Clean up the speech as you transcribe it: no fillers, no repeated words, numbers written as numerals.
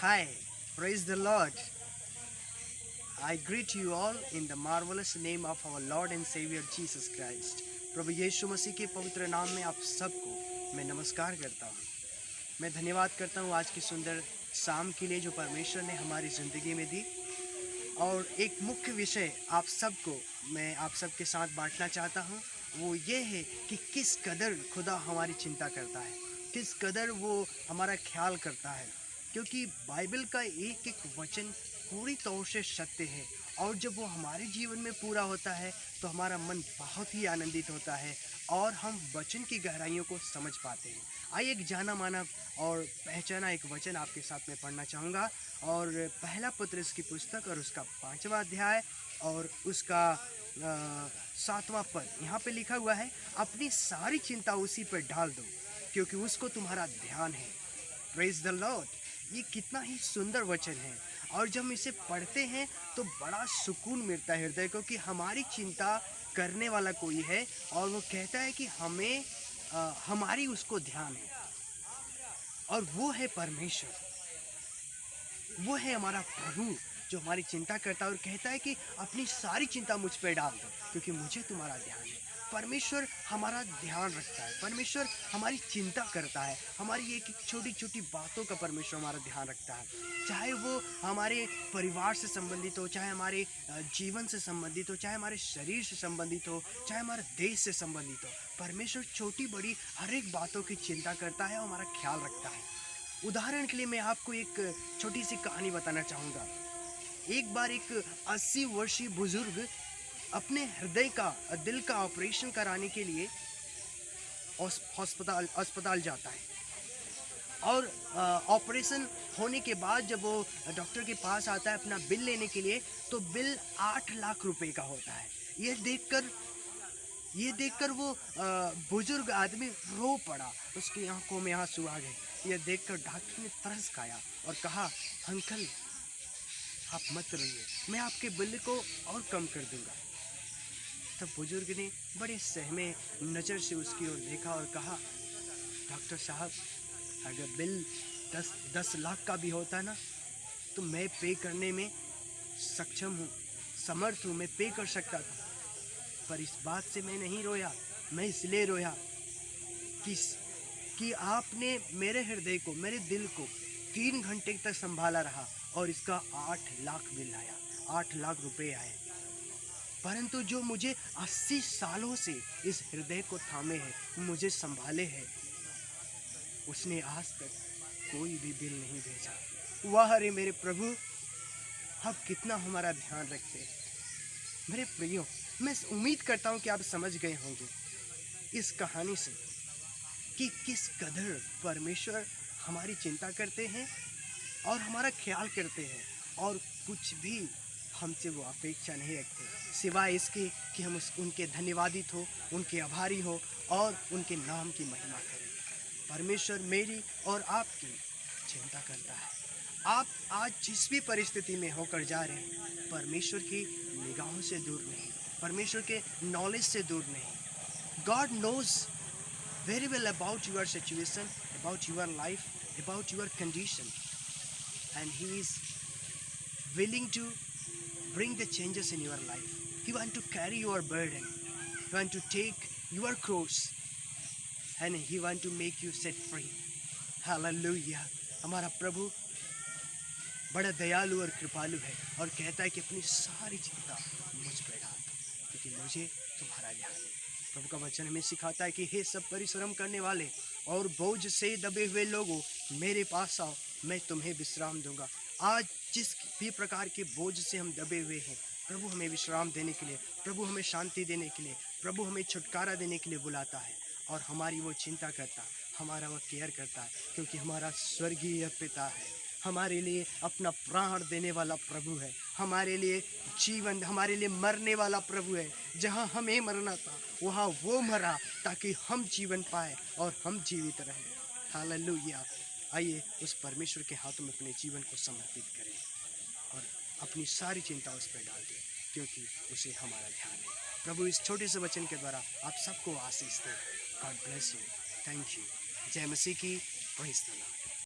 Hi, praise the Lord. I greet you all in the marvelous name of our Lord and Savior Jesus Christ. प्रभु यीशु मसीह के पवित्र नाम में आप सबको मैं नमस्कार करता हूँ। मैं धन्यवाद करता हूँ आज की सुंदर शाम के लिए जो परमेश्वर ने हमारी ज़िंदगी में दी। और एक मुख्य विषय आप सबको मैं आप सबके साथ बांटना चाहता हूँ, वो ये है कि किस कदर खुदा हमारी चिंता करता है, किस कदर वो हमारा ख्याल करता है। क्योंकि बाइबल का एक एक वचन पूरी तौर से सत्य है, और जब वो हमारे जीवन में पूरा होता है तो हमारा मन बहुत ही आनंदित होता है और हम वचन की गहराइयों को समझ पाते हैं। आइए एक जाना माना और पहचाना एक वचन आपके साथ में पढ़ना चाहूँगा, और पहला पत्रस की पुस्तक और उसका 5वां अध्याय और उसका 7वां पद। यहाँ पे लिखा हुआ है, अपनी सारी चिंता उसी पर डाल दो क्योंकि उसको तुम्हारा ध्यान है। Praise the Lord. ये कितना ही सुंदर वचन है, और जब हम इसे पढ़ते हैं तो बड़ा सुकून मिलता है हृदय को कि हमारी चिंता करने वाला कोई है, और वो कहता है कि हमें हमारी उसको ध्यान है, और वो है परमेश्वर, वो है हमारा प्रभु जो हमारी चिंता करता है और कहता है कि अपनी सारी चिंता मुझ पर डाल दो क्योंकि मुझे तुम्हारा ध्यान है। परमेश्वर हमारा ध्यान रखता है, परमेश्वर हमारी चिंता करता है, हमारी एक एक छोटी छोटी बातों का परमेश्वर हमारा ध्यान रखता है। चाहे वो हमारे परिवार से संबंधित हो, चाहे हमारे जीवन से संबंधित हो, चाहे हमारे शरीर से संबंधित हो, चाहे हमारे देश से संबंधित हो, परमेश्वर छोटी बड़ी हर एक बातों की चिंता करता है और हमारा ख्याल रखता है। उदाहरण के लिए मैं आपको एक छोटी सी कहानी बताना चाहूँगा। एक बार एक 80 वर्षीय बुजुर्ग अपने हृदय का दिल का ऑपरेशन कराने के लिए अस्पताल जाता है, और ऑपरेशन होने के बाद जब वो डॉक्टर के पास आता है अपना बिल लेने के लिए, तो बिल 8 लाख रुपए का होता है। ये देखकर वो बुजुर्ग आदमी रो पड़ा, उसकी आंखों में आंसू आ गए। यह देखकर डॉक्टर ने तरस खाया और कहा, अंकल आप मत रोइए, मैं आपके बिल को और कम कर दूंगा। तब बुजुर्ग ने बड़े सहमे नज़र से उसकी ओर देखा और कहा, डॉक्टर साहब अगर बिल 10 लाख का भी होता ना तो मैं पे करने में सक्षम हूँ, समर्थ हूँ, मैं पे कर सकता था। पर इस बात से मैं नहीं रोया, मैं इसलिए रोया कि आपने मेरे हृदय को, मेरे दिल को 3 घंटे तक संभाला रहा और इसका 8 लाख बिल आया, 8 लाख रुपए आए। परंतु जो मुझे 80 सालों से इस हृदय को थामे है, मुझे संभाले है, उसने आज तक कोई भी बिल नहीं भेजा। वाह रे मेरे प्रभु, आप कितना हमारा ध्यान रखते हैं। मेरे प्रियो, मैं उम्मीद करता हूँ कि आप समझ गए होंगे इस कहानी से कि किस कदर परमेश्वर हमारी चिंता करते हैं और हमारा ख्याल करते हैं, और कुछ भी हमसे वो अपेक्षा नहीं रखते सिवाय इसके कि हम उनके धन्यवादित हो, उनके आभारी हो और उनके नाम की महिमा करें। परमेश्वर मेरी और आपकी चिंता करता है। आप आज जिस भी परिस्थिति में होकर जा रहे हैं, परमेश्वर की निगाहों से दूर नहीं, परमेश्वर के नॉलेज से दूर नहीं। God knows very well about your situation, about your life, about your condition, and He is willing to bring the changes in your life. He wants to carry your burden, He wants to take your cross, and He wants to make you set free. Hallelujah. हमारा प्रभु बड़ा दयालु और कृपालु है और कहता है कि अपनी सारी चिंता मुझ पर डाल दो क्योंकि मुझे तुम्हारा ध्यान है। प्रभु का वचन हमें सिखाता है कि हे सब परिश्रम करने वाले और बोझ से दबे हुए लोगों, मेरे पास आओ, मैं तुम्हें विश्राम दूंगा। आज जिस भी प्रकार के बोझ से हम दबे हुए हैं, प्रभु हमें विश्राम देने के लिए, प्रभु हमें शांति देने के लिए, प्रभु हमें छुटकारा देने के लिए बुलाता है, और हमारी वो चिंता करता, हमारा वो केयर करता है, क्योंकि हमारा स्वर्गीय पिता है, हमारे लिए अपना प्राण देने वाला प्रभु है, हमारे लिए जीवन, हमारे लिए मरने वाला प्रभु है। जहाँ हमें मरना था वहाँ वो मरा ताकि हम जीवन पाए और हम जीवित रहें। हालेलुया। आइए उस परमेश्वर के हाथों में अपने जीवन को समर्पित करें और अपनी सारी चिंता उस पर डाल दें क्योंकि उसे हमारा ध्यान है। प्रभु इस छोटे से वचन के द्वारा आप सबको आशीष दे। God bless you. Thank you. जय मसीह की। Praise the Lord.